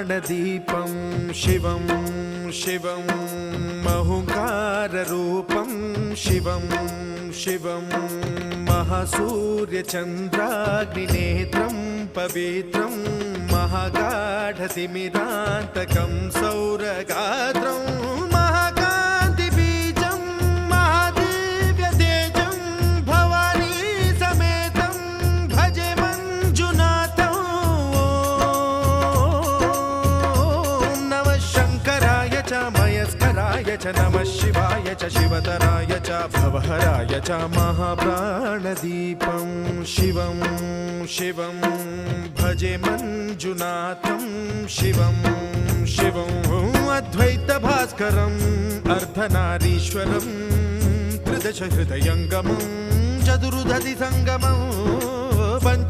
महाप्राणदीपं शिवं शिवं महुकाररूपं शिवं शिवं महासूर्यचन्द्राग्निनेत्रं पवित्रं महागाढतिमिरान्तकं सौरगात्रं महाकान्तिबीजं महादिव्यतेजं भवानी समेतं भजे मञ्जुनाथं। ॐ नमः शङ्कराय च मयस्कराय च नमः शिवाय च शिवतराय च भवहराय च महाप्राणदीपं शिवं शिवं भजे मञ्जुनाथं शिवं शिवं अद्वैतभास्करम् अर्धनारीश्वरं त्रिदशहृदयङ्गमं चतुर्दधिसङ्गमं